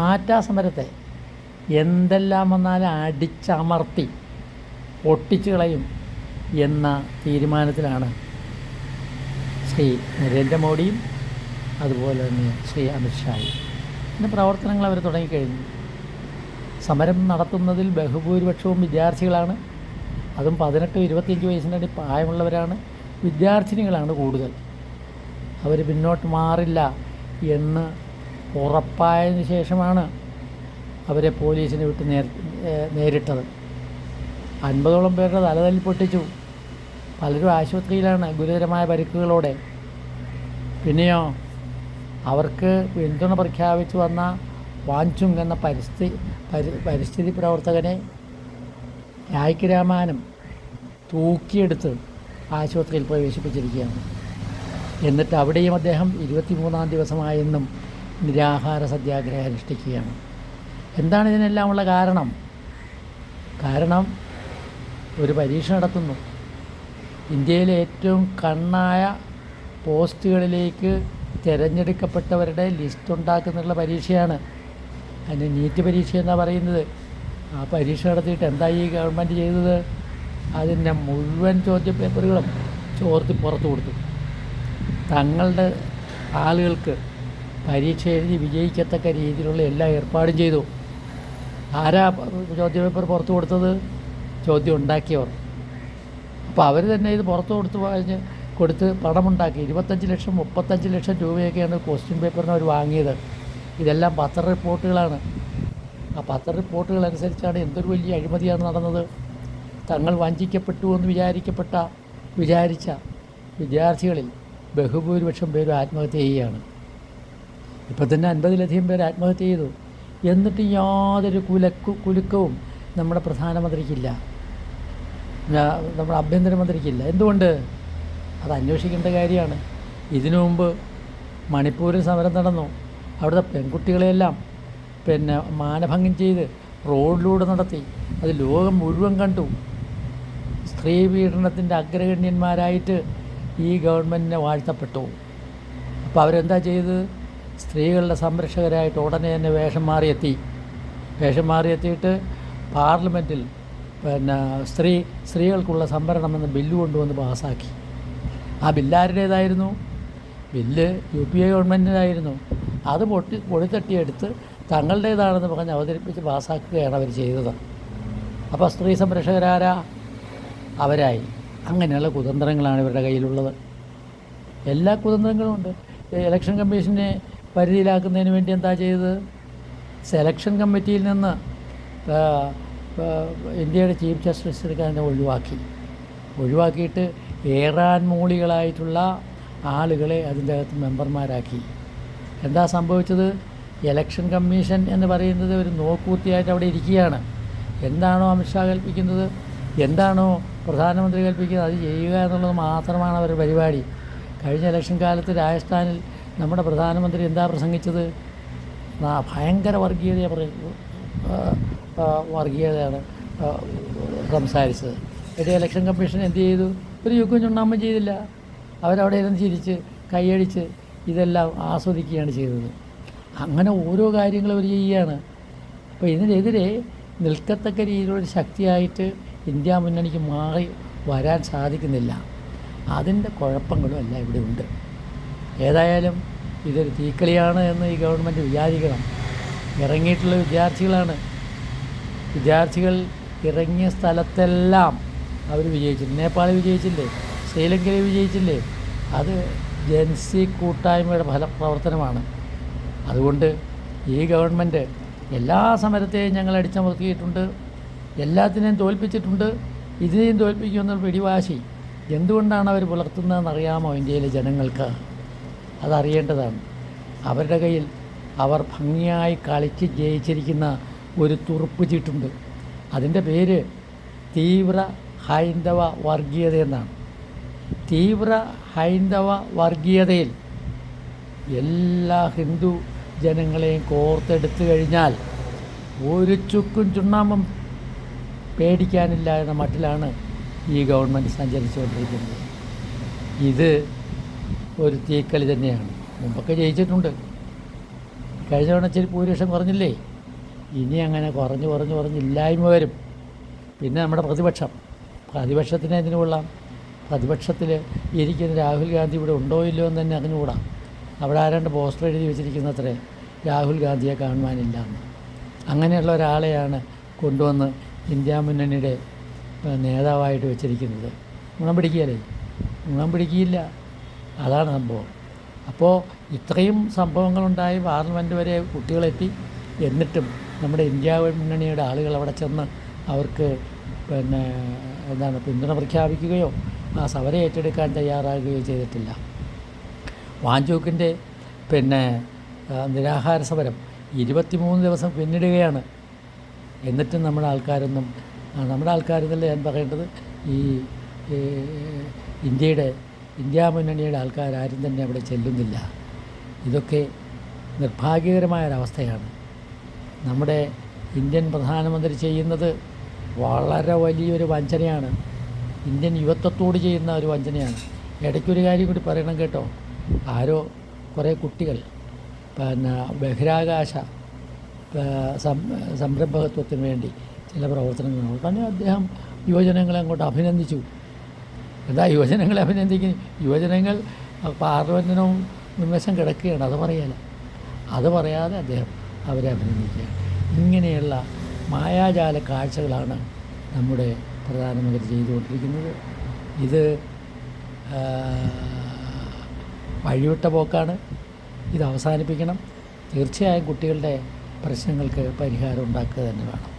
ആറ്റാ സമരത്തെ എന്തെല്ലാം വന്നാലും അടിച്ചമർത്തി ഒട്ടിച്ചു കളയും എന്ന തീരുമാനത്തിലാണ് ശ്രീ നരേന്ദ്രമോദിയും അതുപോലെ തന്നെ ശ്രീ അമിത്ഷായും. ഇതിൻ്റെ പ്രവർത്തനങ്ങൾ അവർ തുടങ്ങിക്കഴിഞ്ഞു. സമരം നടത്തുന്നതിൽ ബഹുഭൂരിപക്ഷവും വിദ്യാർത്ഥികളാണ്. അതും 18-25 വയസ്സിനിടയിൽ പ്രായമുള്ളവരാണ്. വിദ്യാർത്ഥിനികളാണ് കൂടുതൽ. അവർ പിന്നോട്ട് മാറില്ല എന്ന് ഉറപ്പായതിനു ശേഷമാണ് അവരെ പോലീസിനെ വിട്ട് നേരിട്ടത്. 50ഓളം പേരുടെ തലതല്ലി പൊട്ടിച്ചു. പലരും ആശുപത്രിയിലാണ് ഗുരുതരമായ പരിക്കുകളോടെ. പിന്നെയോ അവർക്ക് പിന്തുണ പ്രഖ്യാപിച്ചു വന്ന വാങ്ചുങ് എന്ന പരിസ്ഥിതി പ്രവർത്തകനെ രായ്ക്ക് രാമാനം തൂക്കിയെടുത്ത് ആശുപത്രിയിൽ പ്രവേശിപ്പിച്ചിരിക്കുകയാണ്. എന്നിട്ട് അവിടെയും അദ്ദേഹം 23-ാം ദിവസമായെന്നും നിരാഹാര സത്യാഗ്രഹം അനുഷ്ഠിക്കുകയാണ്. എന്താണ് ഇതിനെല്ലാമുള്ള കാരണം? ഒരു പരീക്ഷ നടത്തുന്നു. ഇന്ത്യയിലെ ഏറ്റവും കണ്ണായ പോസ്റ്റുകളിലേക്ക് തിരഞ്ഞെടുക്കപ്പെട്ടവരുടെ ലിസ്റ്റ് ഉണ്ടാക്കുന്നുള്ള പരീക്ഷയാണ്. അതിന് നീറ്റ് പരീക്ഷ എന്നാണ് പറയുന്നത്. ആ പരീക്ഷ നടത്തിയിട്ട് എന്തായി ഈ ഗവൺമെൻറ് ചെയ്തത്? അതിൻ്റെ മുഴുവൻ ചോദ്യപേപ്പറുകളും ചോർത്തി പുറത്തു കൊടുത്തു. തങ്ങളുടെ ആളുകൾക്ക് പരീക്ഷ എഴുതി വിജയിക്കത്തക്ക രീതിയിലുള്ള എല്ലാ ഏർപ്പാടും ചെയ്തു. ആരാ ചോദ്യപേപ്പർ പുറത്തു കൊടുത്തത്? ചോദ്യം ഉണ്ടാക്കിയവർ. അപ്പോൾ അവർ തന്നെ ഇത് പുറത്തു കൊടുത്ത് പണമുണ്ടാക്കി. 25 ലക്ഷം 35 ലക്ഷം രൂപയൊക്കെയാണ് ക്വസ്റ്റ്യൻ പേപ്പറിന് അവർ വാങ്ങിയത്. ഇതെല്ലാം പത്ര റിപ്പോർട്ടുകളാണ്. ആ പത്ര റിപ്പോർട്ടുകൾ അനുസരിച്ചാണ് എന്തൊരു വലിയ അഴിമതിയാണ് നടന്നത്. തങ്ങൾ വഞ്ചിക്കപ്പെട്ടു എന്ന് വിചാരിച്ച വിദ്യാർത്ഥികളിൽ ബഹുഭൂരിപക്ഷം പേരും ആത്മഹത്യ ചെയ്യുകയാണ്. ഇപ്പം തന്നെ 50-ലധികം പേര് ആത്മഹത്യ ചെയ്തു. എന്നിട്ട് യാതൊരു കുലുക്കവും നമ്മുടെ പ്രധാനമന്ത്രിക്കില്ല, നമ്മുടെ ആഭ്യന്തരമന്ത്രിക്കില്ല. എന്തുകൊണ്ട്? അത് അന്വേഷിക്കേണ്ട കാര്യമാണ്. ഇതിനു മുമ്പ് മണിപ്പൂരിൽ സമരം നടന്നു. അവിടുത്തെ പെൺകുട്ടികളെല്ലാം മാനഭംഗം ചെയ്ത് റോഡിലൂടെ നടത്തി. അത് ലോകം മുഴുവൻ കണ്ടു. സ്ത്രീ പീഡനത്തിൻ്റെ അഗ്രഗണ്യന്മാരായിട്ട് ഈ ഗവൺമെൻറ്റിനെ വാഴ്ത്തപ്പെട്ടു. അപ്പോൾ അവരെന്താ ചെയ്തത്? സ്ത്രീകളുടെ സംരക്ഷകരായിട്ട് ഉടനെ തന്നെ വേഷം മാറിയെത്തിയിട്ട് പാർലമെൻറ്റിൽ സ്ത്രീകൾക്കുള്ള സംവരണം എന്ന ബില്ല് കൊണ്ടുവന്ന് പാസ്സാക്കി. ആ ബില്ലാരുടേതായിരുന്നു? Bill UPA ഗവൺമെൻറ്റിനായിരുന്നു. അത് പൊടിത്തട്ടിയെടുത്ത് തങ്ങളുടേതാണെന്ന് പറഞ്ഞ് അവതരിപ്പിച്ച് പാസ്സാക്കുകയാണ് അവർ ചെയ്തത്. അപ്പോൾ സ്ത്രീ സംരക്ഷകരാരാ? അവരായി. അങ്ങനെയുള്ള കുതന്ത്രങ്ങളാണ് ഇവരുടെ കയ്യിലുള്ളത്. എല്ലാ കുതന്ത്രങ്ങളും ഉണ്ട്. ഇലക്ഷൻ കമ്മീഷനെ പരിധിയിലാക്കുന്നതിന് വേണ്ടി എന്താ ചെയ്തത്? സെലക്ഷൻ കമ്മിറ്റിയിൽ നിന്ന് ഇന്ത്യയുടെ ചീഫ് ജസ്റ്റിസിനെ ഒഴിവാക്കിയിട്ട് ഏറാൻ മൂളികളായിട്ടുള്ള ആളുകളെ അതിൻ്റെ അകത്ത് മെമ്പർമാരാക്കി. എന്താ സംഭവിച്ചത്? ഇലക്ഷൻ കമ്മീഷൻ എന്ന് പറയുന്നത് ഒരു നോക്കുകുത്തിയായിട്ട് അവിടെ ഇരിക്കുകയാണ്. എന്താണോ അമിത്ഷാ കൽപ്പിക്കുന്നത്, എന്താണോ പ്രധാനമന്ത്രി കൽപ്പിക്കുന്നത്, അത് ചെയ്യുക എന്നുള്ളത് മാത്രമാണ് അവരുടെ പരിപാടി. കഴിഞ്ഞ ഇലക്ഷൻ കാലത്ത് രാജസ്ഥാനിൽ നമ്മുടെ പ്രധാനമന്ത്രി എന്താ പ്രസംഗിച്ചത്? ഭയങ്കര വർഗീയതയാണ് സംസാരിച്ചത്. ഇലക്ഷൻ കമ്മീഷൻ എന്ത് ചെയ്തു? ഒരു യുഗം ചുണ്ണാമ്പം ചെയ്തില്ല. അവരവിടെ ഇരുന്ന് ചിരിച്ച് കൈയടിച്ച് ഇതെല്ലാം ആസ്വദിക്കുകയാണ് ചെയ്തത്. അങ്ങനെ ഓരോ കാര്യങ്ങളും അവർ ചെയ്യുകയാണ്. അപ്പോൾ ഇതിനെതിരെ നിൽക്കത്തക്ക രീതിയിലൊരു ശക്തിയായിട്ട് ഇന്ത്യ മുന്നണിക്ക് മാറി വരാൻ സാധിക്കുന്നില്ല. അതിൻ്റെ കുഴപ്പങ്ങളും എല്ലാം ഇവിടെ ഉണ്ട്. ഏതായാലും ഇതൊരു തീക്കളിയാണ് എന്ന് ഈ ഗവൺമെൻറ് വിചാരിക്കണം. ഇറങ്ങിയിട്ടുള്ള വിദ്യാർത്ഥികൾ ഇറങ്ങിയ സ്ഥലത്തെല്ലാം അവർ വിജയിച്ചിട്ടുണ്ട്. നേപ്പാളിൽ വിജയിച്ചില്ലേ? ശ്രീലങ്കയിൽ വിജയിച്ചില്ലേ? അത് ജൻസി കൂട്ടായ്മയുടെ പ്രവർത്തനമാണ്. അതുകൊണ്ട് ഈ ഗവൺമെൻറ് എല്ലാ സമരത്തെയും ഞങ്ങൾ അടിച്ചമർത്തിയിട്ടുണ്ട്, എല്ലാത്തിനെയും തോൽപ്പിച്ചിട്ടുണ്ട്. ഇതിനെയും തോൽപ്പിക്കുമെന്നുള്ള പിടിവാശി എന്തുകൊണ്ടാണ് അവർ പുലർത്തുന്നതെന്നറിയാമോ ഇന്ത്യയിലെ ജനങ്ങൾക്ക്? അതറിയേണ്ടതാണ്. അവരുടെ കയ്യിൽ അവർ ഭംഗിയായി കളിച്ച് ജയിച്ചിരിക്കുന്ന ഒരു തുറുപ്പ് ചീട്ടുണ്ട്. അതിൻ്റെ പേര് തീവ്ര ഹൈന്ദവ വർഗീയത എന്നാണ്. തീവ്ര ഹൈന്ദവ വർഗീയതയിൽ എല്ലാ ഹിന്ദു ജനങ്ങളെയും കോർത്തെടുത്തു കഴിഞ്ഞാൽ ഒരു ചുക്കും ചുണ്ണാമ്പും പേടിക്കാനില്ല എന്ന മട്ടിലാണ് ഈ ഗവൺമെൻറ് സഞ്ചരിച്ചുകൊണ്ടിരിക്കുന്നത്. ഇത് ഒരു തീക്കളി തന്നെയാണ്. മുമ്പൊക്കെ ജയിച്ചിട്ടുണ്ട്. കഴിഞ്ഞ തവണ ഇച്ചിരി ഭൂരിപക്ഷം കുറഞ്ഞില്ലേ? ഇനി അങ്ങനെ കുറഞ്ഞ് ഇല്ലായ്മ വരും. പിന്നെ നമ്മുടെ പ്രതിപക്ഷത്തിന് എന്തിനു കൊള്ളാം? പ്രതിപക്ഷത്തിൽ ഇരിക്കുന്ന രാഹുൽ ഗാന്ധി ഇവിടെ ഉണ്ടോ ഇല്ലയോ എന്ന് തന്നെ അറിഞ്ഞുകൂടാ. അവിടെ ആരാണ്ട് പോസ്റ്റർ എഴുതി വെച്ചിരിക്കുന്നത്രേ രാഹുൽ ഗാന്ധിയെ കാണുവാനില്ല എന്ന്. അങ്ങനെയുള്ള ഒരാളെയാണ് കൊണ്ടുവന്ന് ഇന്ത്യ മുന്നണിയുടെ നേതാവായിട്ട് വെച്ചിരിക്കുന്നത്. ഗുണം പിടിക്കുകയില്ല. അതാണ് സംഭവം. അപ്പോൾ ഇത്രയും സംഭവങ്ങളുണ്ടായി പാർലമെൻറ്റ് വരെ കുട്ടികളെത്തി. എന്നിട്ടും നമ്മുടെ ഇന്ത്യ മുന്നണിയുടെ ആളുകൾ അവിടെ ചെന്ന് അവർക്ക് പിന്തുണ പ്രഖ്യാപിക്കുകയോ ആ സമരം ഏറ്റെടുക്കാൻ തയ്യാറാകുകയോ ചെയ്തിട്ടില്ല. വാഞ്ചൂക്കിൻ്റെ നിരാഹാര സമരം 23 ദിവസം പിന്നിടുകയാണ്. എന്നിട്ടും നമ്മുടെ ആൾക്കാരെന്നല്ല ഞാൻ പറയേണ്ടത്, ഈ ഇന്ത്യ മുന്നണിയുടെ ആൾക്കാരും തന്നെ അവിടെ ചെല്ലുന്നില്ല. ഇതൊക്കെ നിർഭാഗ്യകരമായൊരവസ്ഥയാണ്. നമ്മുടെ ഇന്ത്യൻ പ്രധാനമന്ത്രി ചെയ്യുന്നത് വളരെ വലിയൊരു വഞ്ചനയാണ്. ഇന്ത്യൻ യുവത്വത്തോട് ചെയ്യുന്ന ഒരു വഞ്ചനയാണ്. ഇടയ്ക്കൊരു കാര്യം കൂടി പറയണം കേട്ടോ. ആരോ കുറേ കുട്ടികൾ ബഹിരാകാശ സംരംഭകത്വത്തിന് വേണ്ടി ചില പ്രവർത്തനങ്ങൾ നടത്താൻ അദ്ദേഹം യുവജനങ്ങളെ അങ്ങോട്ട് അഭിനന്ദിച്ചു. എന്താ യുവജനങ്ങളെ അഭിനന്ദിക്കുന്നത്? യുവജനങ്ങൾ പാർലമെൻറ്റിനും വിമർശം കിടക്കുകയാണ്. അത് പറയാതെ അദ്ദേഹം അവരെ അഭിനന്ദിക്കുകയാണ്. ഇങ്ങനെയുള്ള മായാജാല കാഴ്ചകളാണ് നമ്മുടെ പ്രധാനമന്ത്രി ചെയ്തുകൊണ്ടിരിക്കുന്നത്. ഇത് വഴിവിട്ട പോക്കാണ്. ഇത് അവസാനിപ്പിക്കണം. തീർച്ചയായും കുട്ടികളുടെ പ്രശ്നങ്ങൾക്ക് പരിഹാരം ഉണ്ടാക്കുക തന്നെ വേണം.